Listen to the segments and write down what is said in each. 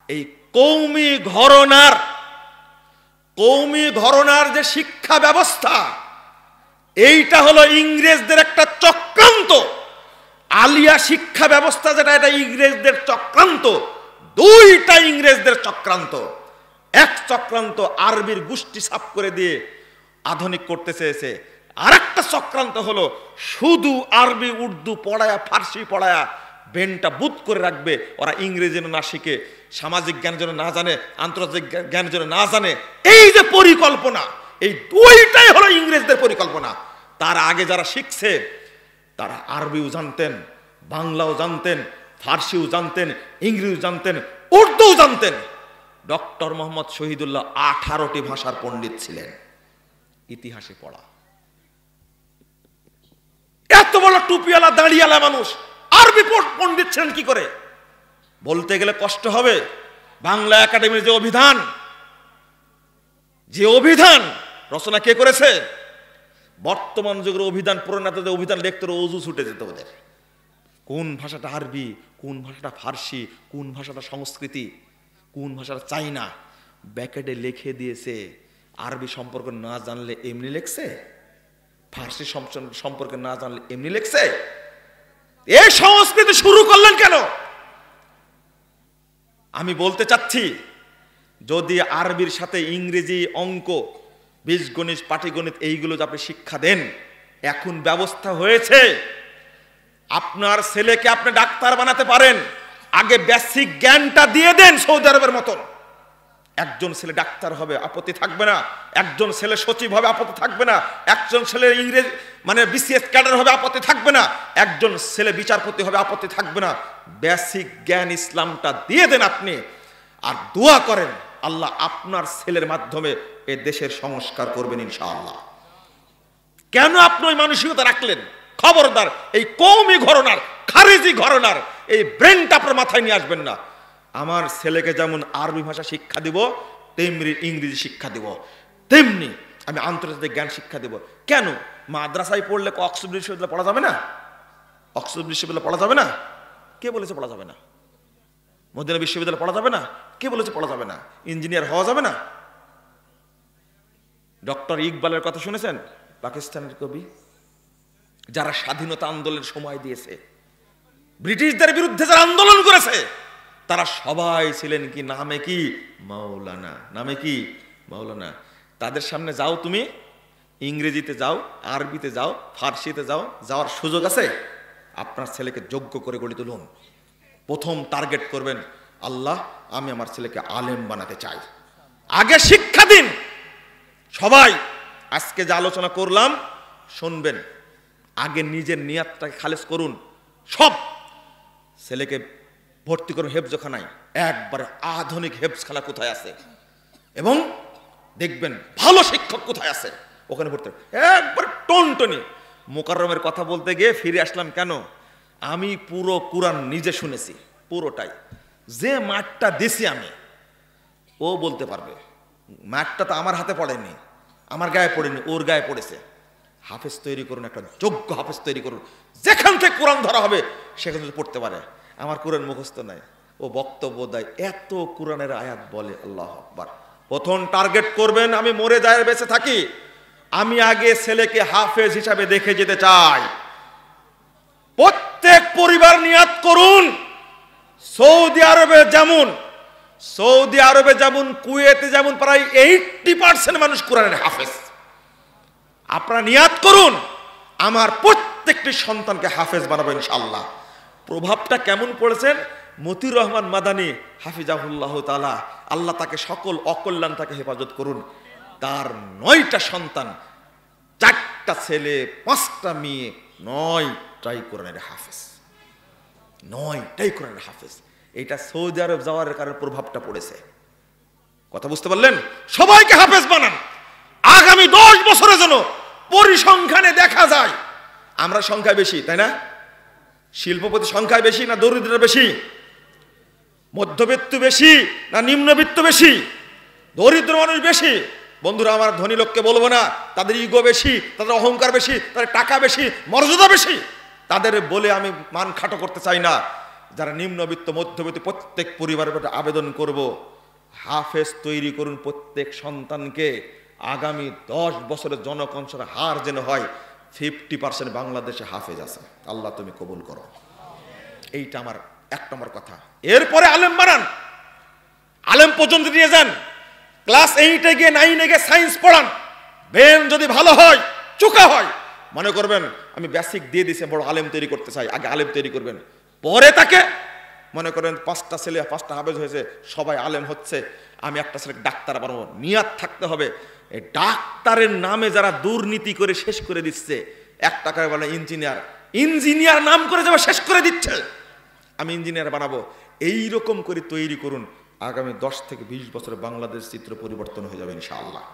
এই কৌমি ঘরানার যে শিক্ষা ব্যবস্থা, এইটা হলো ইংরেজদের একটা চক্রান্ত। আলিয়া শিক্ষা ব্যবস্থা যেটা, এটা ইংরেজদের চক্রান্ত। দুইটা ইংরেজদের চক্রান্ত। এক চক্রান্ত আরবির গোষ্ঠী সাফ করে দিয়ে আধুনিক করতে চেয়েছে, আর একটা চক্রান্ত হলো শুধু আরবি উর্দু পড়ায়া, ফার্সি পড়ায়া ব্রেনটা বুত করে রাখবে। ওরা ইংরেজি না শিখে, সামাজিক জ্ঞান যেন না জানে, আন্তর্জাতিক জ্ঞান যেন না জানে। এই যে পরিকল্পনা, এই দুইটাই হলো ইংরেজদের পরিকল্পনা। তার আগে যারা শিখছে তারা আরবিও জানতেন, বাংলাও জানতেন, ফার্সিও জানতেন, ইংরেজিও জানতেন, উর্দুও জানতেন। ডক্টর মোহাম্মদ শহীদুল্লাহ 18টি ভাষার পণ্ডিত ছিলেন, ইতিহাসে পড়া। এত বড় টুপিওয়ালা দাঁড়িয়ালা মানুষ আরবি পণ্ডিত ছিলেন কি করে? বলতে গেলে কষ্ট হবে। বাংলা একাডেমির যে অভিধান রচনা কে করেছে? বর্তমান যুগের অভিধান প্রণেতাদের অভিধান লিখতে অজু ছুটে যেত ওদের। কোন ভাষাটা আরবি, কোন ভাষাটা ফার্সি, কোন ভাষাটা সংস্কৃতি, কোন ভাষাটা চাইনা, ব্যাকেটে লিখে দিয়েছে। আরবি সম্পর্কে না জানলে এমনি লেখছে, ফার্সি সম্পর্কে না জানলে এমনি লেখছে। এই সংস্কৃতি শুরু করলেন কেন? আমি বলতে চাচ্ছি, যদি আরবির সাথে ইংরেজি, অঙ্ক, বীজগণিত, পাটিগণিত এইগুলো আপনি শিক্ষা দেন, এখন ব্যবস্থা হয়েছে আপনার ছেলেকে আপনি ডাক্তার বানাতে পারেন। আগে বেসিক জ্ঞানটা দিয়ে দেন সৌদি আরবের মতন। একজন ছেলে ডাক্তার হবে, আপত্তি থাকবে না। একজন ছেলে সচিব হবে, আপত্তি থাকবে না। একজন ছেলে ইংরেজি মানে বিসিএস ক্যাডার হবে, আপত্তি থাকবে না। একজন ছেলে বিচারপতি হবে, আপত্তি থাকবে না। বেসিক জ্ঞান ইসলামটা দিয়ে দেন আপনি, আর দোয়া করেন আল্লাহ আপনার ছেলের মাধ্যমে এই দেশের সংস্কার করবেন ইনশাআল্লাহ। কেন আপনি ওই মানসিকতা রাখলেন? খবরদার এই কওমি ঘরানার, খারেজি ঘরানার এই ব্রেনটা আপনার মাথায় নিয়ে আসবেন না। আমার ছেলেকে যেমন আরবি ভাষা শিক্ষা দিব, তেমনি ইংরেজি শিক্ষা দিব, তেমনি আমি আন্তর্জাতিক জ্ঞান শিক্ষা দিব। কেন? মাদ্রাসায় পড়লে অক্সফোর্ড বিশ্ববিদ্যালয় পড়া যাবে না? অক্সফোর্ড বিশ্ববিদ্যালয় পড়া যাবে না? কে বলেছে পড়া যাবে না? মদিনা বিশ্ববিদ্যালয় পড়া যাবে না? কে বলেছে পড়া যাবে না? ইঞ্জিনিয়ার হওয়া যাবে না? ডক্টর ইকবালের কথা শুনেছেন? পাকিস্তানের কবি, যারা স্বাধীনতা আন্দোলনের সময় দিয়েছে, ব্রিটিশদের বিরুদ্ধে যারা আন্দোলন করেছে, তারা সবাই ছিলেন কি নামে কি মাওলানা। নামে কি মাওলানা। তাদের সামনে যাও, তুমি ইংরেজিতে যাও, আরবিতে যাও, ফার্সিতে যাও, যাওয়ার সুযোগ আছে। আপনার ছেলেকে যোগ্য করে গড়ে তুলুন। প্রথম টার্গেট করবেন, আল্লাহ আমি আমার ছেলেকে আলেম বানাতে চাই। আগে শিক্ষা দিন। সবাই আজকে যে আলোচনা করলাম শুনবেন, আগে নিজের নিয়াতটাকে খালেস করুন। সব ছেলেকে ভর্তি করুন হেফজখানায়, একবারে আধুনিক হেফজখানা কোথায় আছে, এবং দেখবেন ভালো শিক্ষক কোথায় আছে, ওখানে ভর্তি একবার টনটনি। মোকাররমের কথা বলতে গিয়ে ফিরে আসলাম কেন? আমি পুরো কুরআন নিজে শুনেছি, পুরোটাই। যে মাঠটা দিছি আমি, ও বলতে পারবে মাঠটা তো আমার হাতে পড়েনি, আমার গায়ে পড়েনি, ওর গায়ে পড়েছে। হাফেজ তৈরি করুন, একটা যোগ্য হাফেজ তৈরি করুন, যেখান থেকে কোরআন ধরা হবে সেখান থেকে পড়তে পারে। আমার কোরআন মুখস্থ নাই, ও বক্তব্য দেয়, এত কোরআনের আয়াত বলে, আল্লাহু আকবার। প্রথম টার্গেট করবেন, আমি মরে যায় বেঁচে থাকি, আমি আগে ছেলেকে হাফেজ হিসাবে দেখে যেতে চাই। প্রত্যেক পরিবার নিয়াত করুন, সৌদি আরবে যেমন কুয়েতে যেমন প্রায় 80% মানুষ কোরআনের হাফেজ। আপনারা নিয়াত করুন, আমার প্রত্যেকটি সন্তানকে হাফেজ বানাবো ইনশাআল্লাহ। প্রভাবটা কেমন পড়েছেন? মতিউর রহমান মাদানী হাফিজাহুল্লাহ তাআলা, আল্লাহ তাকে সকল অকল্যাণ তাকে হেফাজত করুন। তার 9টা সন্তান, 4টা ছেলে, 5টা মেয়ে, 9টাই কোরআনের হাফেজ। 9টাই কোরআনের হাফেজ। এটা সৌদি আরব যাওয়ার কারণে প্রভাবটা পড়েছে। কথা বুঝতে পারলেন? সবাইকে হাফেজ বানান। আগামী 10 বছরের জন্য পরিসংখ্যানে দেখা যায় আমরা সংখ্যায় বেশি, তাই না? শিল্পপতি সংখ্যায় বেশি না দরিদ্র বেশি? মধ্যবিত্ত বেশি না নিম্নবিত্ত বেশি? দরিদ্র মানুষ বেশি। বন্ধুরা, আমার ধনী লোককে বলবো না, তাদের ইগো বেশি, তাদের অহংকার বেশি, তাদের টাকা বেশি, মর্যাদা বেশি, তাদের বলে আমি মান খাটো করতে চাই না। যারা নিম্নবিত্ত মধ্যবিত্ত প্রত্যেক পরিবারের আবেদন করব, হাফেজ তৈরি করুন প্রত্যেক সন্তানকে। আগামী 10 বছরের জনকংসের হার যেন হয় 50% বাংলাদেশে হাফেজ আছে। আল্লাহ তুমি কবুল করো। এইটা আমার 1 নম্বর কথা। এরপরে আলেম বানান, আলেম পর্যন্ত নিয়ে যান। ক্লাস 8-এ গিয়ে 9-এ গিয়ে সায়েন্স পড়ান। বেন যদি ভালো হয়, চোখা হয়, মনে করবেন আমি বেসিক দিয়ে দিছি, বড় আলেম তৈরি করতে চাই, আগে আলেম তৈরি করবেন। পরে তাকে মনে করেন 5টা ছেলে 5টা হাফেজ হয়েছে, সবাই আলেম হচ্ছে, আমি একটা ছেলে ডাক্তার বানাবো। নিয়াত থাকতে হবে। এই ডাক্তারের নামে যারা দুর্নীতি করে শেষ করে দিচ্ছে, 1 টাকায় বলে ইঞ্জিনিয়ার, ইঞ্জিনিয়ার নাম করে যাবে শেষ করে দিচ্ছে, আমি ইঞ্জিনিয়ার বানাবো। এইরকম করে তৈরি করুন। আগামী 10 থেকে 20 বছরে বাংলাদেশ চিত্র পরিবর্তন হয়ে যাবে ইনশাআল্লাহ।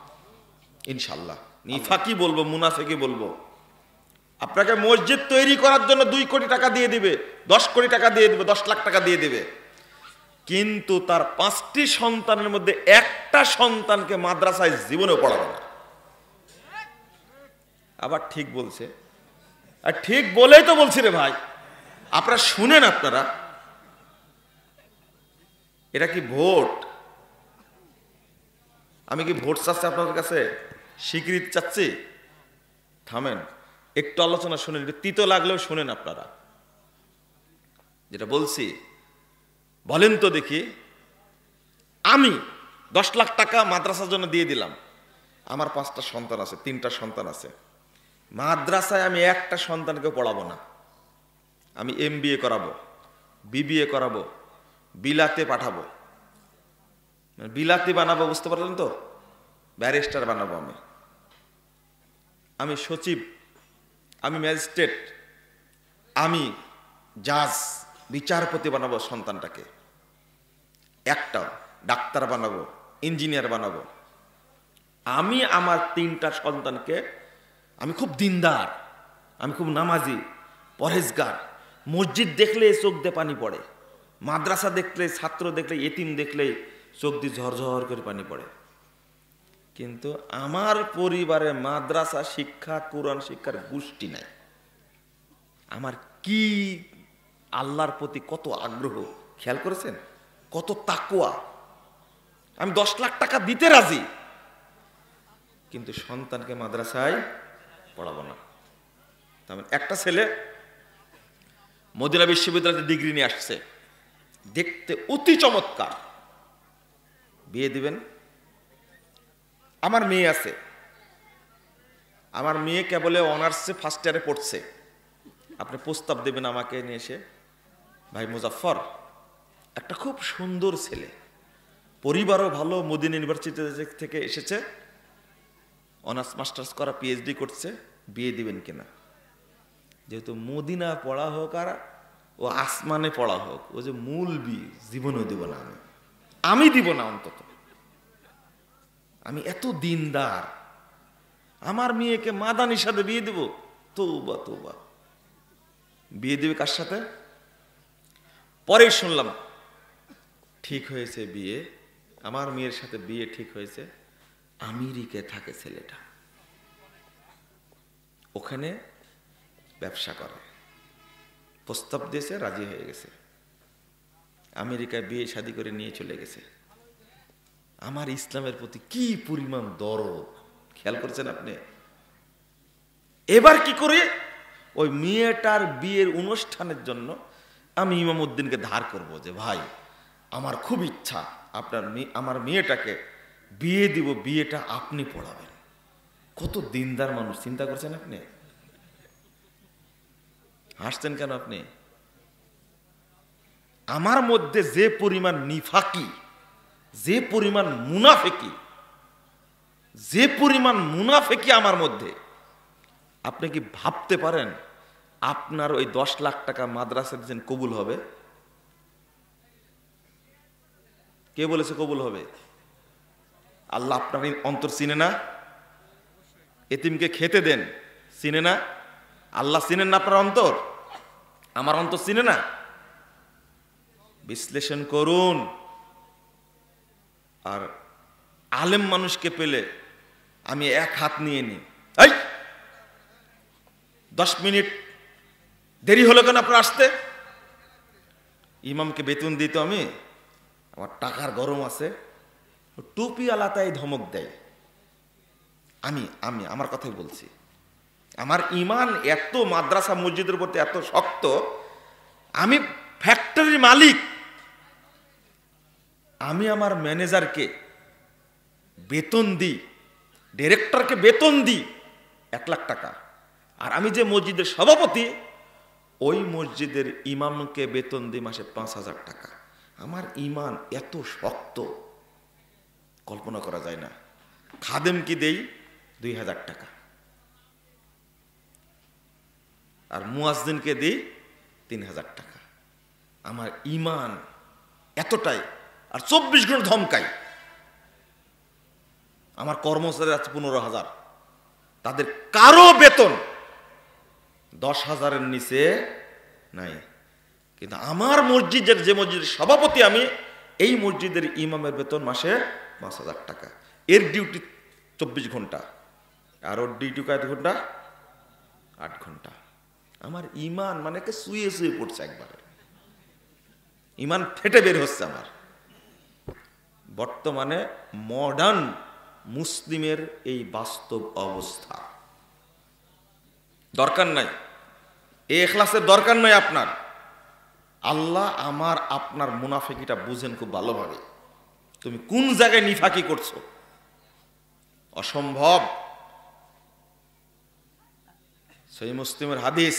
ইনশাআল্লাহ। নিফাকি বলবো, মুনাফিকি বলবো। আপনাকে মসজিদ তৈরি করার জন্য 2 কোটি টাকা দিয়ে দিবে, 10 কোটি টাকা দিয়ে দিবে, 10 লাখ টাকা দিয়ে দিবে, কিন্তু তার 5টি সন্তানের মধ্যে একটা সন্তানকে মাদ্রাসায় জীবনেও পড়াবে না। আবার ঠিক বলছে, আর ঠিক বলেই তো বলছি রে ভাই, আপনারা শুনেন। আপনারা এটা কি ভোট? আমি কি ভোট চাচ্ছি আপনাদের কাছে? স্বীকৃতি চাচ্ছি? থামেন, একটু আলোচনা শুনেন, একটু তিতো লাগলেও শুনেন। আপনারা যেটা বলছি বলেন তো দেখি। আমি 10 লাখ টাকা মাদ্রাসার জন্য দিয়ে দিলাম। আমার 5টা সন্তান আছে, 3টা সন্তান আছে। মাদ্রাসায় আমি একটা সন্তানকে পড়াবো না। আমি MBA করাবো, BBA করাবো, বিলাতে পাঠাবো, বিলাতি বানাবো, বুঝতে পারলেন তো? ব্যারিস্টার বানাবো আমি সচিব, আমি ম্যাজিস্ট্রেট, আমি জাজ, বিচারপতি বানাবো সন্তানটাকে। একটা ডাক্তার বানাবো, ইঞ্জিনিয়ার বানাবো। আমি আমার 3টা সন্তানকে, আমি খুব দিনদার, আমি খুব নামাজি, পরহেজগার। মসজিদ দেখলে চোখ দিয়ে পানি পড়ে, মাদ্রাসা দেখলে, ছাত্র দেখলে, এতিম দেখলে চোখ দিয়ে ঝরঝর করে পানি পড়ে। কিন্তু আমার পরিবারে মাদ্রাসা শিক্ষা, কোরআন শিক্ষার গোষ্ঠী নাই। আমার কি আল্লাহর প্রতি কত আগ্রহ, খেয়াল করেছেন? কত তাকওয়া। আমি 10 লাখ টাকা দিতে রাজি, কিন্তু সন্তানকে মাদ্রাসায় পড়াবো না। একটা ছেলে মদিনা বিশ্ববিদ্যালয়তে ডিগ্রি নিয়ে আসছে, দেখতে অতি চমৎকার, বিয়ে দিবেন। আমার মেয়ে আছে, আমার মেয়ে কেবল অনার্সে 1st ইয়ারে পড়ছে। আপনি প্রস্তাব দেবেন আমাকে নিয়ে এসে, ভাই মুজাফফর, একটা খুব সুন্দর ছেলে, পরিবারও ভালো, মদিনা ইউনিভার্সিটি থেকে এসেছে, অনার্স মাস্টার্স করা, PhD করছে, বিয়ে দিবেন কিনা? যেহেতু মদিনা পড়া হোক আর ও আসমানে পড়া হোক, ও যে মূল বিয়ে জীবনেও দিব না, আমি দিব না। অন্তত আমি এত দিনদার, আমার মেয়েকে মাদানির সাথে বিয়ে দিব? তৌবা তৌবা। বিয়ে দিবে কার সাথে? পরে শুনলাম ঠিক হয়েছে বিয়ে, আমার মেয়ের সাথে বিয়ে ঠিক হয়েছে। আমেরিকায় থাকে ছেলেটা, ওখানে ব্যবসা করে, প্রস্তাব দিয়েছে, রাজি হয়ে গেছে, আমেরিকায় বিয়ে শাদী করে নিয়ে চলে গেছে। আমার ইসলামের প্রতি কি পরিমাণ দরদ, খেয়াল করেছেন আপনি? এবার কি করে ওই মেয়েটার বিয়ের অনুষ্ঠানের জন্য আমি ইমামউদ্দিনকে ধার করব, যে ভাই আমার খুব ইচ্ছা আমার মেয়েটাকে বিয়ে দিব, বিয়েটা আপনি পড়াবেন। কত দিনদার মানুষ, চিন্তা করছেন আপনি? হাসছেন কেন আপনি? আমার মধ্যে যে পরিমাণ নিফাকি, যে পরিমাণ মুনাফেকি আমার মধ্যে, আপনি কি ভাবতে পারেন আপনার ওই 10 লাখ টাকা মাদ্রাসা দিয়েছেন কবুল হবে? কে বলেছে কবুল হবে? আল্লাহ আপনার অন্তর চিনে না? এতিমকে খেতে দেন, চিনে না? আল্লাহ চিনেন না আপনার অন্তর? আমার অন্তর চিনে না? বিশ্লেষণ করুন। আর আলেম মানুষকে পেলে আমি 1 হাত নিয়ে নিই, এই 10 মিনিট দেরি হলো কেন আপনার আসতে? ইমামকে বেতন দিত আমি, আমার টাকার গরম আছে, টুপি আলাতাই ধমক দেয়। আমি আমি আমার কথাই বলছি, আমার ইমান এত মাদ্রাসা মসজিদের প্রতি এত শক্ত, আমি ফ্যাক্টরির মালিক, আমি আমার ম্যানেজারকে বেতন দিই, ডিরেক্টরকে বেতন দিই 1 লাখ টাকা। আর আমি যে মসজিদের সভাপতি, ওই মসজিদের ইমামকে বেতন দিই মাসে 5,000 টাকা। আমার ইমান এত শক্ত, কল্পনা করা যায় না। খাদেমকে দেই 2,000 টাকা, আর মুয়াজ্জিনকে দিই 3,000 টাকা। আমার ইমান এতটাই, আর 24 ঘন্টা ধমকাই। আমার কর্মচারী আছে 15,000, তাদের কারো বেতন 10,000-এর নিচে নাই। কিন্তু আমার মসজিদের, যে মসজিদের সভাপতি আমি, এই মসজিদের ইমামের বেতন মাসে 5,000 টাকা। এর ডিউটি 24 ঘন্টা, আর ওর ডিউটি কত ঘন্টা? 8 ঘন্টা। আমার ইমান মানে শুয়ে শুয়ে পড়ছে, একবারে ইমান ফেটে বের হচ্ছে আমার। বর্তমানে মডার্ন মুসলিমের এই বাস্তব অবস্থা। দরকার নাই, এই ইখলাসের দরকার নাই আপনার। আল্লাহ আমার আপনার মুনাফিকিটা বুঝেন খুব ভালোভাবে। তুমি কোন জায়গায় নিফাকি করছো, অসম্ভব। সহিহ মুসলিমের হাদিস,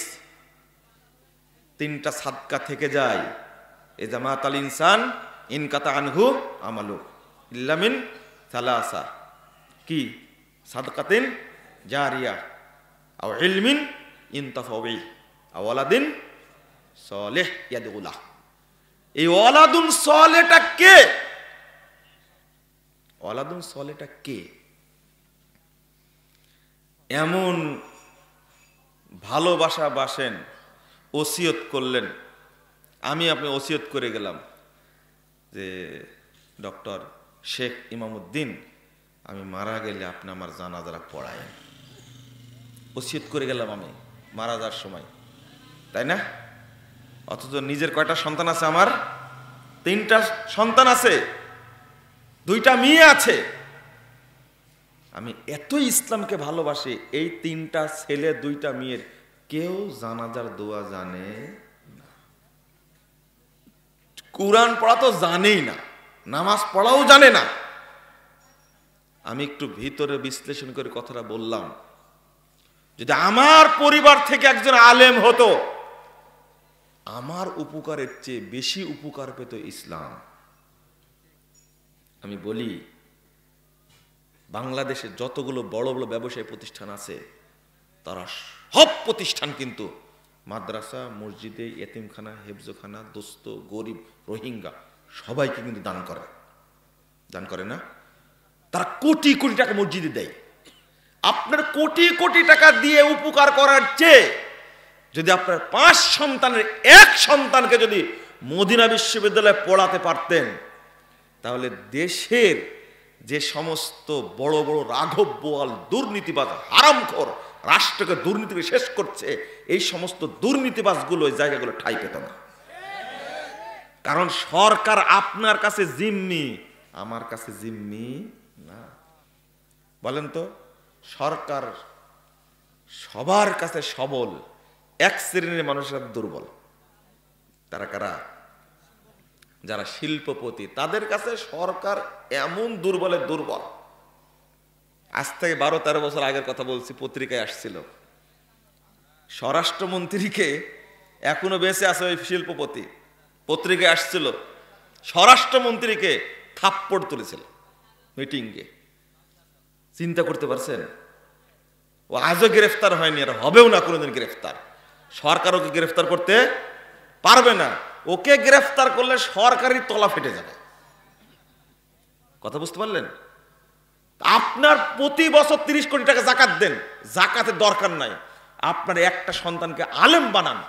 3টা সাদকা থেকে যায়, এ জামাত আল ইনসান ইনকাতা আনহু আমালু ইল্লা মিন সালাসা, কি? সাদকাতিন জারিয়া, আও ইলমিন ইনতাফাউ বিহি, আও ওয়ালাদিন সালেহ ইয়াদউলাহ। এই ওয়ালাদুন সালেহটা কে? ওয়ালাদুন সালেহটা কে? এমন ভালোবাসা বাসেন, ওসিয়ত করলেন, আমি আপনি ওসিয়ত করে গেলাম যে ডক্টর শেখ ইমামউদ্দিন, আমি মারা গেলে আপনি আমার জানাজা পড়ায়েন। ওসিয়ত করে গেলাম আমি মারা যাওয়ার সময়, তাই না? অথচ নিজের কয়টা সন্তান আছে আমার? 3টা সন্তান আছে, 2টা মেয়ে আছে। আমি এত ইসলামকে ভালোবাসি, এই 3টা ছেলে 2টা মেয়ের কেউ জানাজার দোয়া জানে না, কুরআন পড়া তো জানেই না, নামাজ পড়াও জানে না। আমি একটু ভিতরে বিশ্লেষণ করে কথাটা বললাম, যদি আমার পরিবার থেকে একজন আলেম হতো, আমার উপকারের চেয়ে বেশি উপকার পেত ইসলাম। আমি বলি, বাংলাদেশে যতগুলো বড় বড় ব্যবসায়ী প্রতিষ্ঠান আছে, তারা সব প্রতিষ্ঠান কিন্তু মাদ্রাসা, মসজিদে, এতিমখানা, হেফজখানা, দোস্ত, গরিব, রোহিঙ্গা সবাইকে কিন্তু দান করে। দান করে না? তারা কোটি কোটি টাকা মসজিদে দেয়। আপনার কোটি কোটি টাকা দিয়ে উপকার করার চেয়ে যদি আপনার 5 সন্তানের 1 সন্তানকে যদি মদিনা বিশ্ববিদ্যালয়ে পড়াতে পারতেন, তাহলে দেশের যে সমস্ত বড় বড় রাঘব বোয়াল দুর্নীতিবাজ, হারামখোর, রাষ্ট্রকে দুর্নীতি শেষ করছে, এই সমস্ত দুর্নীতিবাজগুলো ওই জায়গাগুলো ঠাঁই পেত না। কারণ সরকার আপনার কাছে জিম্মি, আমার কাছে জিম্মি না। বলেন তো, সরকার সবার কাছে সবল, 1 শ্রেণীর মানুষের দুর্বল। তারা কারা? যারা শিল্পপতি, তাদের কাছে সরকার এমন দুর্বলের দুর্বল। আজ থেকে 12-13 বছর আগের কথা বলছি, পত্রিকায় আসছিল, স্বরাষ্ট্রমন্ত্রীকে, এখনো বেঁচে আছে ওই শিল্পপতি, পত্রিকায় আসছিল, স্বরাষ্ট্রমন্ত্রীকে থাপ্পড় তুলেছিল মিটিংয়ে। চিন্তা করতে পারছেন? ও আজও গ্রেফতার হয়নি, আর হবেও না কোনোদিন গ্রেফতার। সরকার ওকে গ্রেফতার করতে পারবে না। ওকে গ্রেফতার করলে সরকারি তলা ফেটে যাবে। কথা বুঝতে পারলেন? আপনার প্রতি বছর 30 কোটি টাকা জাকাত দেন, জাকাতের দরকার নাই। আপনার একটা সন্তানকে আলেম বানান,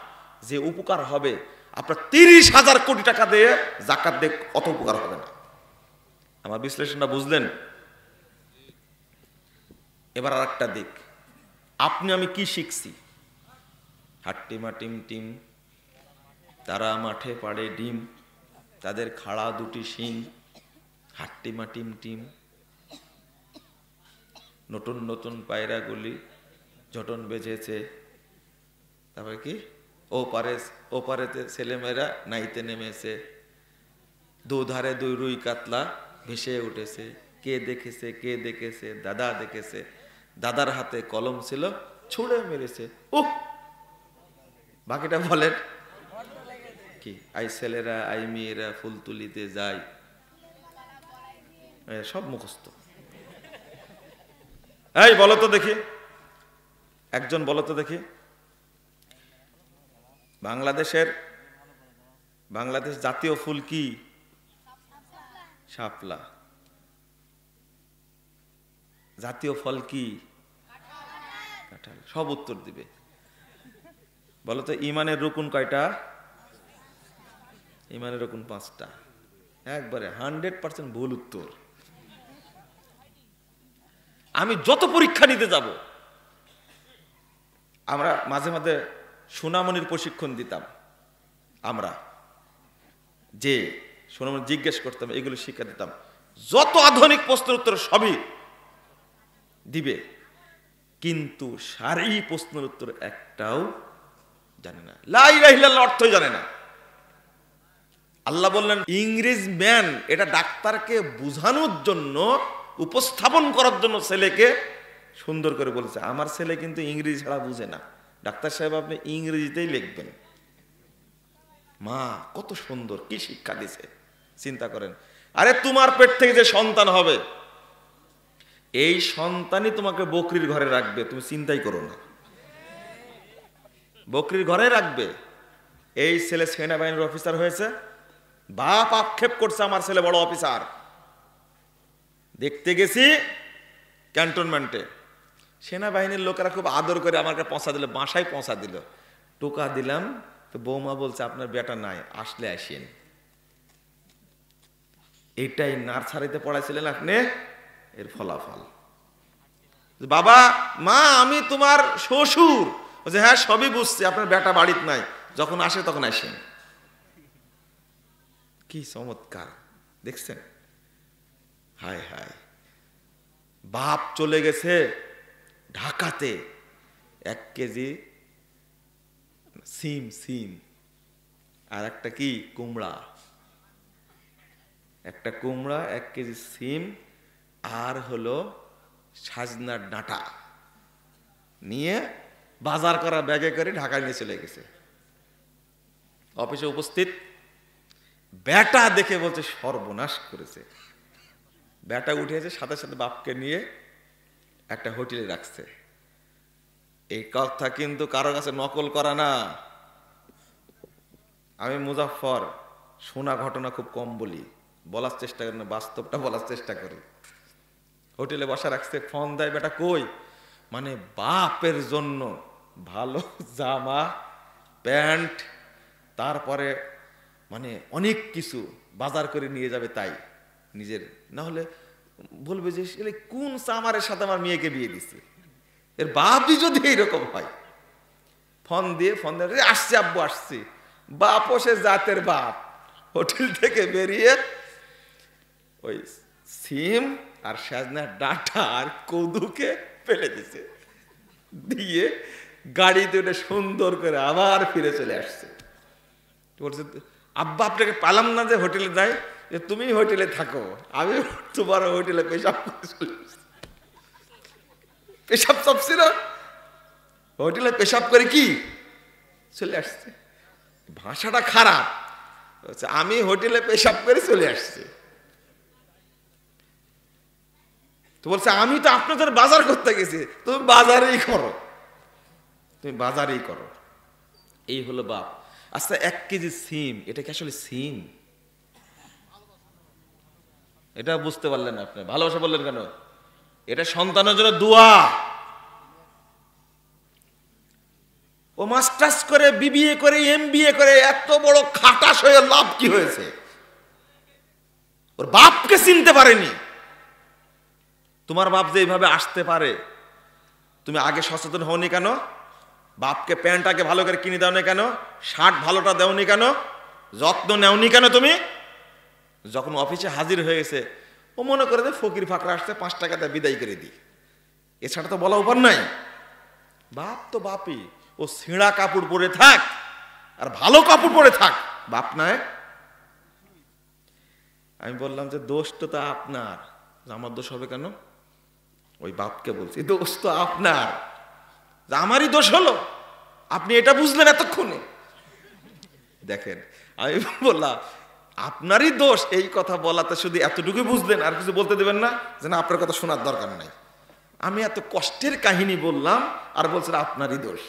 যে উপকার হবে। আপনার 30,000 কোটি টাকা দিয়ে জাকাত দিয়ে অত উপকার হবে না। আমার বিশ্লেষণটা বুঝলেন? এবার আর একটা দিক, আপনি আমি কি শিখছি? হাট্টিমা টিম টিম, তারা মাঠে পাড়ে ডিম, তাদের খাড়া দুটি শিং, হাট্টিমা টিম টিম, নতুন নতুন পায়রাগুলি ঝটন বেজেছে। তারপরে কি, ওপারেতে ছেলেমেয়েরা নাইতে নেমেছে, দুধারে দুই রুই কাতলা ভেসে উঠেছে। কে দেখেছে, কে দেখেছে? দাদা দেখেছে। দাদার হাতে কলম ছিল, ছুঁড়ে মেরেছে। উহ, বাকিটা বলেন কি? আই ছেলেরা আই মেয়েরা ফুল তুলিতে যায়, সব মুখস্থ। এই বলো তো দেখি, একজন বলো তো দেখি, বাংলাদেশ জাতীয় ফুল কি? শাপলা। জাতীয় ফল কি? কাঁঠাল। সব উত্তর দিবে। বলো তো ইমানের রুকুন কয়টা? ইমানের রুকুন 5টা। একবারে 100% ভুল উত্তর। আমি যত পরীক্ষা নিতে যাব, আমরা মাঝে মাঝে সোনামণির প্রশিক্ষণ দিতাম। আমরা যে সোনামণি জিজ্ঞেস করতাম, এগুলো শিক্ষা দিতাম। যত আধুনিক প্রশ্নের উত্তর সবই দিবে, কিন্তু সারি প্রশ্নের উত্তর একটাও জানে না। লা ইলাহা ইল্লাল্লাহ অর্থই জানে না। আল্লাহ বললেন ইংরেজ ম্যান, এটা ডাক্তারকে বোঝানোর জন্য, উপস্থাপন করার জন্য ছেলেকে সুন্দর করে বলেছে। আমার ছেলে কিন্তু ইংরেজি ছাড়া বুঝে না। ডাক্তার সাহেব আপনি ইংরেজিতেই লিখবেন। মা কত সুন্দর, কি শিক্ষা দিছে চিন্তা করেন। আরে তোমার পেট থেকে যে সন্তান হবে, এই সন্তানই তোমাকে বকরির ঘরে রাখবে, তুমি চিন্তাই করো না। বকরির ঘরে রাখবে। এই ছেলে সেনাবাহিনীর অফিসার হয়েছে, বাপ আক্ষেপ করছে আমার ছেলে বড় অফিসার। দেখতে গেছি ক্যান্টনমেন্টে, সেনাবাহিনীর লোকেরা খুব আদর করে আমাকে পৌঁছা দিল, বাসায় পৌঁছা দিল। টোকা দিলাম তো বৌমা বলছে আপনার বেটা নাই, আসলে আসেন। এটাই নার্সারিতে পড়াইছিলেন আপনি, এর ফলাফল। বাবা মা আমি তোমার শ্বশুর, বলছে হ্যাঁ সবই বুঝছি, আপনার বেটা বাড়িতে নাই, যখন আসে তখন আসেন। কি চমৎকার দেখছেন? হায় হায়, বাপ চলে গেছে ঢাকাতে 1 কেজি সিম আর একটা কি কুমড়া, একটা কুমড়া 1 কেজি সিম আর হলো সাজনার ডাঁটা নিয়ে বাজার করা ব্যাগে করে ঢাকায় নিয়ে চলে গেছে। অফিসে উপস্থিত, বেটা দেখে বলছে সর্বনাশ করেছে। বেটা উঠেছে, সাথে সাথে বাপকে নিয়ে একটা হোটেলে রাখছে। এই কথা কিন্তু কারো কাছে নকল করা না। আমি মুজাফফর, শোনা ঘটনা খুব কম বলি, বলার চেষ্টা করি না, বাস্তবটা বলার চেষ্টা করি। হোটেলে বসা রাখছে, ফোন দেয়, বেটা কই? মানে বাপের জন্য ভালো জামা প্যান্ট, তারপরে মানে অনেক কিছু বাজার করে নিয়ে যাবে, তাই নিজের না হলে বলবে যে কোন চামারের সাথে আমার মেয়েকে বিয়ে দিছে। এর বাপই যদি এইরকম হয়, ফোন দিয়ে আসছে আব্বু আসছি, বাপও সে জাতের বাপ। হোটেল থেকে বেরিয়ে ওই সিম আর সাজনার ডাঁটা আর কদুকে ফেলে দিছে, দিয়ে গাড়িতে উঠে সুন্দর করে আবার ফিরে চলে আসছে। বলছে আব্বা আপনাকে পালাম না যে হোটেলে যাই, যে তুমি হোটেলে থাকো, আমি তোমার হোটেলে পেশাব করে চলে আসছি। পেশাব সব ছিল, হোটেলে পেশাব করে কি চলে আসছে। ভাষাটা খারাপ, আমি হোটেলে পেশাব করে চলে আসছি। তো বলছে আমি তো আপনাদের বাজার করতে গেছি, তুমি বাজারেই করো, তুমি বাজারেই করো। এই হলো বাপ। আচ্ছা 1 কেজি সিম, এটা কি আসলে সিম? এটা বুঝতে পারলেন আপনি, ভালোবাসা বললেন কেন? এটা সন্তানের জন্য দোয়া। ও মাস্টার্স করে, বিবিএ করে, এমবিএ করে এত বড় খাটাস হয়ে লাভ কি হয়েছে? ওর বাপকে চিনতে পারেনি। তোমার বাপ যে এইভাবে আসতে পারে, তুমি আগে সচেতন হওনি কেন? বাপকে প্যান্টটাকে ভালো করে কিনে দাও না কেন? শার্ট ভালোটা দেওনি কেন? যত্ন নেওনি কেন তুমি? যখন অফিসে হাজির হয়ে গেছে ও মনে করে যে ফকির ফাকরা আসছে, 5 টাকা দিয়ে বিদায় করে দিই, এছাড়া তো বলা উপার নাই। বাপ তো বাপই, ও ছিঁড়া কাপড় পরে থাক আর ভালো কাপড় পরে থাক, বাপ নয়। আমি বললাম যে দোষ তো আপনার। আমার দোষ হবে কেন? ওই বাপকে বলছি দোষ তো আপনার, আমারই দোষ হলো, আপনি এটা বুঝলেন এতক্ষণে। দেখেন আমি বললাম আপনারই দোষ, এই কথা বলাতে শুধু এতটুকুই বুঝলেন, আর কিছু বলতে দেবেন না, যে না আপনার কথা শোনার দরকার নাই। আমি এত কষ্টের কাহিনী বললাম আর বলছেন আপনারই দোষ।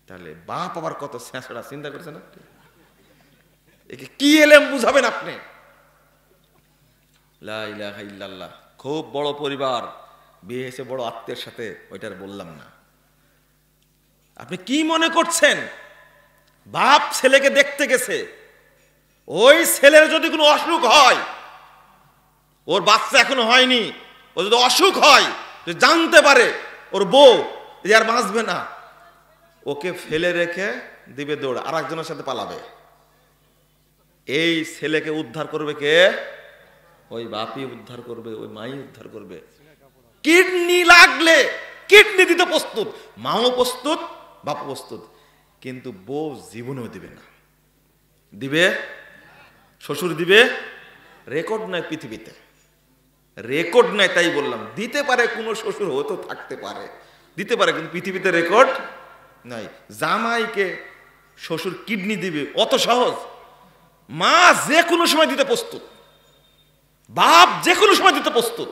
তাহলে বাপ আবার কত ছেঁচড়া, চিন্তা করছেন আপনি? একে কি এলেম বুঝাবেন আপনি? লা ইলাহা ইল্লাল্লাহ। খুব বড় পরিবার, বিয়ে হয়েছে বড় আত্মীয়ের সাথে, ওইটার বললাম না। আপনি কি মনে করছেন বাপ ছেলেকে দেখতে গেছে, ওই ছেলের যদি কোনো অসুখ হয়, ওর বাচ্চা এখনো হয়নি, ও যদি অসুখ হয়, যদি জানতে পারে ওর বউ আর বাঁচবে না, ওকে ফেলে রেখে দিবে দৌড়, আর একজনের সাথে পালাবে। এই ছেলেকে উদ্ধার করবে কে? ওই বাপই উদ্ধার করবে, ওই মাই উদ্ধার করবে। কিডনি লাগলে কিডনি দিতে প্রস্তুত, মাও প্রস্তুত, বাপ প্রস্তুত, কিন্তু বউ জীবনেও দিবে না। দিবে? শ্বশুর দিবে? রেকর্ড নাই পৃথিবীতে, রেকর্ড নাই, তাই বললাম। দিতে পারে কোনো শ্বশুর, হয়তো থাকতে পারে, দিতে পারে, কিন্তু পৃথিবীতে রেকর্ড নাই। জামাইকে শ্বশুর কিডনি দিবে অত সহজ? মা যে কোনো সময় দিতে প্রস্তুত, বাপ যে কোনো সময় দিতে প্রস্তুত।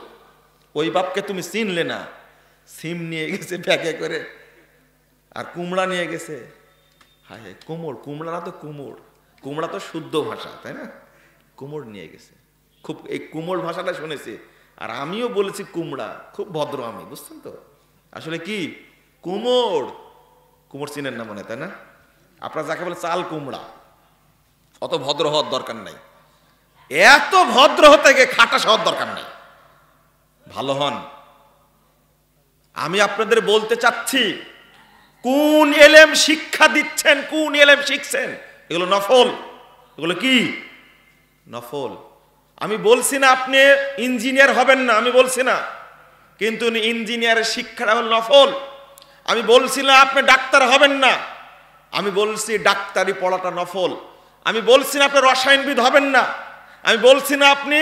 ওই বাপকে তুমি চিনলে না, সিম নিয়ে গেছে ব্যাগে করে, আর কুমড়া নিয়ে গেছে। হায় কুমড়, কুমড়া না তো কুমড়, কুমড়া তো শুদ্ধ ভাষা, তাই না? কুমড় নিয়ে গেছে। খুব এই কুমড় ভাষাটা শুনেছি, আর আমিও বলেছি কুমড়া, খুব ভদ্র আমি, বুঝছেন তো? আসলে কি কুমড়, কুমড় চিনেন না মনে, তাই না? আপনারা যাকে বলে চাল কুমড়া, অত ভদ্র হওয়ার দরকার নাই। এত ভদ্র হতে গিয়ে খাটাস হওয়ার দরকার নাই, ভালো হন। আমি আপনাদের বলতে চাচ্ছি, কোন এলেম শিক্ষা দিচ্ছেন, কোন এলেম শিখছেন, এগুলো নফল। এগুলো কি নফল? আমি বলছি না আপনি ইঞ্জিনিয়ার হবেন না, আমি বলছি না, কিন্তু ইঞ্জিনিয়ারের শিক্ষাটা হল নফল। আমি বলছি না আপনি ডাক্তার হবেন না, আমি বলছি ডাক্তারি পড়াটা নফল। আমি বলছি না আপনি রসায়নবিদ হবেন না, আমি বলছি না আপনি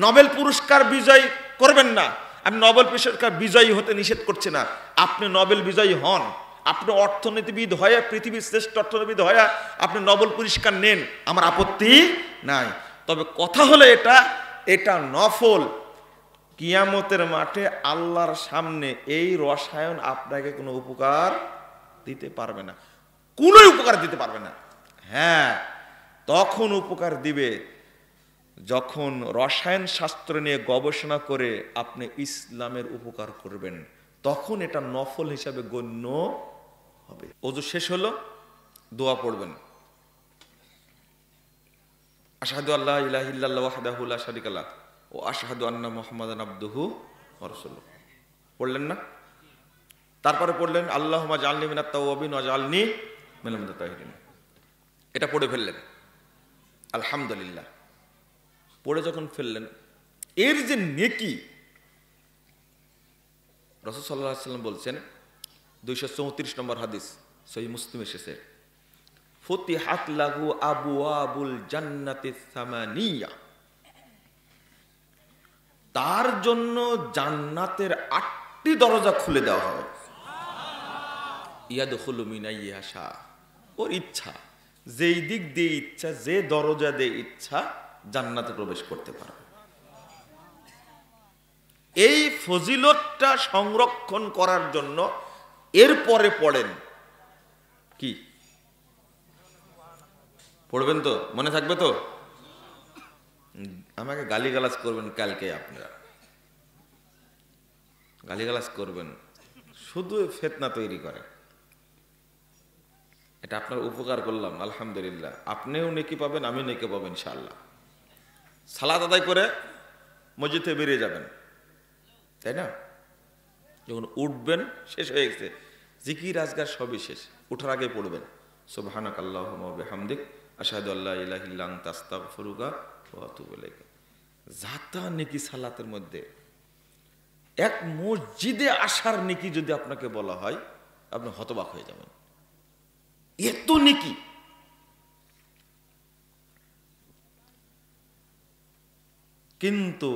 নোবেল পুরস্কার বিজয়ী করবেন না, আমি নোবেল পুরস্কার বিজয়ী হতে নিষেধ করছি না। আপনি নোবেল বিজয়ী হন, আপনি অর্থনীতিবিদ হয়ে, পৃথিবীর শ্রেষ্ঠ অর্থনীতিবিদ হয়ে আপনি নোবেল পুরস্কার নেন, আমার আপত্তি নাই। তবে কথা হলো এটা নফল। কিয়ামতের মাঠে আল্লাহর সামনে এই রসায়ন আপনাকে কোনো উপকার দিতে পারবে না, কোনো উপকার দিতে পারবে না। হ্যাঁ, তখন উপকার দিবে যখন রসায়ন শাস্ত্র নিয়ে গবেষণা করে আপনি ইসলামের উপকার করবেন, তখন এটা নফল হিসাবে গণ্য হবে। ওযু শেষ হলো, দোয়া পড়বেন। আশহাদু আল্লা ইলাহা ইল্লাল্লাহু ওয়াহদাহু লা শারীকা লাহু ও আশহাদু আন্না মুহাম্মাদান আবদুহু ওয়া রাসূলুহু। পড়লেন না? তারপরে পড়লেন আল্লাহুম্মা জাআলনি মিনাত তাওয়াবিন ওয়া জাআলনি মিনাল মুতাতাহিরিন। এটা পড়ে ফেললেন, আলহামদুলিল্লাহ। পড়ে যখন ফেললেন, এর যে নেকি, রাসূল সাল্লাল্লাহু আলাইহি ওয়াসাল্লাম বলছেন, 234 নম্বর হাদিস, সহিহ মুসলিম এসেছে, ফুতিহাত লাহু আবওয়াবুল জান্নাতিস সামানিয়া, তার জন্য জান্নাতের 8টি দরজা খুলে দেওয়া হবে। ইয়াদখুলু মিন আইয়াশা, ওর ইচ্ছা, যেই দিক দিয়ে ইচ্ছা, যে দরজা দিয়ে ইচ্ছা জান্নাতে প্রবেশ করতে পারবে। এই ফজিলতটা সংরক্ষণ করার জন্য এরপরে পড়েন কি? পড়বেন তো? মনে থাকবে তো? আমাকে গালিগালাজ করবেন কালকে, আপনারা গালিগালাজ করবেন, শুধু ফিতনা তৈরি করে। এটা আপনার উপকার করলাম, আলহামদুলিল্লাহ। আপনিও নেকি পাবেন, আমিও নেকি পাবেন ইনশাআল্লাহ। সালাত আদায় করে মসজিদে বেরিয়ে যাবেন, তাই না? যখন উঠবেন, শেষ হয়ে গেছে, জিকির আজগার সবই শেষ, ওঠার আগে পড়বেন সুবহানাকাল্লাহুম্মা ওয়া বিহামদিক আশহাদু আল্লা ইলাহা ইল্লা আনতা আস্তাগফিরুকা ওয়া আতুবু ইলাইক। যাতা নেকি সালাতের মধ্যে, এক মসজিদে আসার নেকি যদি আপনাকে বলা হয় আপনি হতবাক হয়ে যাবেন, এত নেকি। কিন্তু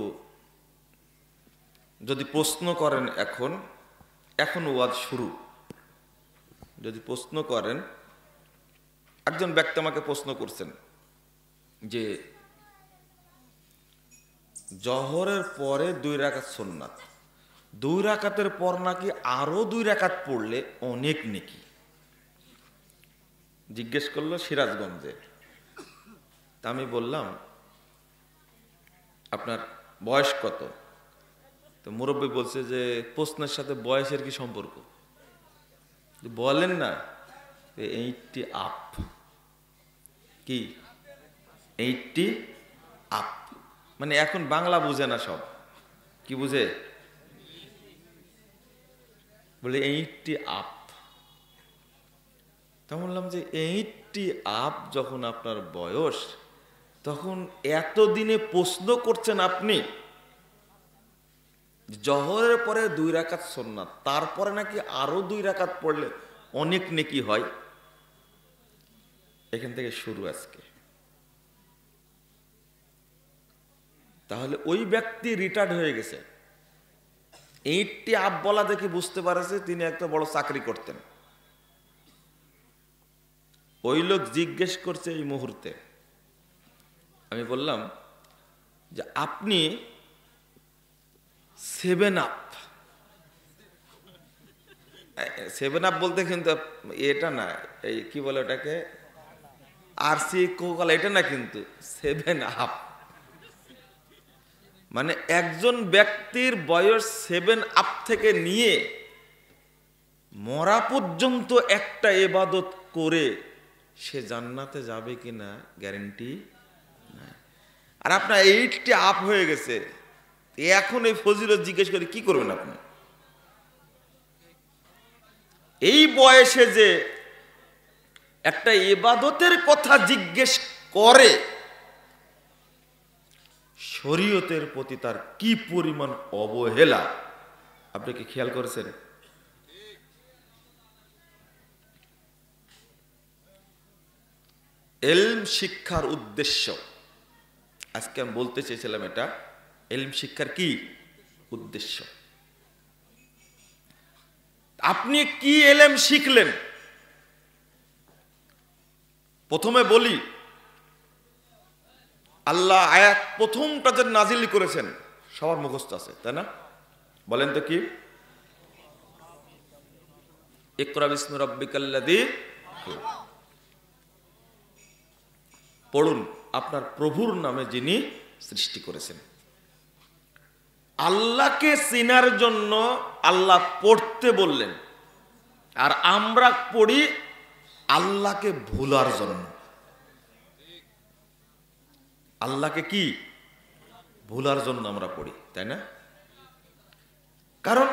যদি প্রশ্ন করেন, এখন ওয়াজ শুরু, যদি প্রশ্ন করেন, একজন ব্যক্তি আমাকে প্রশ্ন করছেন যে জহরের পরে 2 রাকাত সুন্নাত, 2 রাকাতের পর নাকি আরো 2 রাকাত পড়লে অনেক নেকি। জিজ্ঞেস করলো সিরাজগঞ্জে। তা আমি বললাম আপনার বয়স কত? তো মুরব্বী বলছে যে প্রশ্নের সাথে বয়সের কি সম্পর্ক, বলেন না 80 আপ। কি 80 আপ মানে এখন বাংলা বুঝে না, সব কি বুঝে, বলে 80 আপ। তা বললাম যে 80 আপ যখন আপনার বয়স, তখন এতদিনে প্রশ্ন করছেন আপনি জহরের পরে 2 রাকাত সুন্নাত, তারপরে নাকি আরো 2 রাকাত পড়লে অনেক নেকি হয়। এখান থেকে শুরু আজকে। তাহলে ওই ব্যক্তি রিটায়ার্ড হয়ে গেছে, 80 আপ বলা দেখে বুঝতে পারছে তিনি একটা বড় চাকরি করতেন। ওই লোক জিজ্ঞেস করছে এই মুহূর্তে, আমি বললাম যে আপনি 7 আপ, 7 আপ বলতে কিন্তু এটা না, এই কি বলে ওটাকে, আরসি কোকালা, এটা না, কিন্তু 7 আপ মানে একজন ব্যক্তির বয়স 7 আপ থেকে নিয়ে মরা পর্যন্ত একটা ইবাদত করে সে জান্নাতে যাবে কিনা গ্যারান্টি নাই। আর আপনার 80 আপ হয়ে গেছে, এখন এই ফজিলত জিজ্ঞেস করে কি করবেন আপনি? এই বয়সে যে একটা ইবাদতের কথা জিজ্ঞেস করে, শরীয়তের প্রতি তার কি পরিমাণ অবহেলা আপনি কি খেয়াল করেছেন? ইলম শিক্ষার উদ্দেশ্য, আজকে আমি বলতে চেয়েছিলাম এটা, ইলম শিক্ষার কি উদ্দেশ্য। আপনি কি ইলম শিখলেন? প্রথমে বলি, আল্লাহ আয়াত প্রথমটা যে নাজিল করেছেন সবার মুখস্থ আছে, তাই না? বলেন তো কি? ইকরা বিসমি রাব্বিকাল্লাযী, পড়ুন আপনার প্রভুর নামে যিনি সৃষ্টি করেছেন। আল্লাহকে চিনার জন্য আল্লাহ পড়তে বললেন, আর আমরা পড়ি আল্লাহকে ভুলার জন্য। আল্লাহকে কি ভুলার জন্য আমরা পড়ি, তাই না? কারণ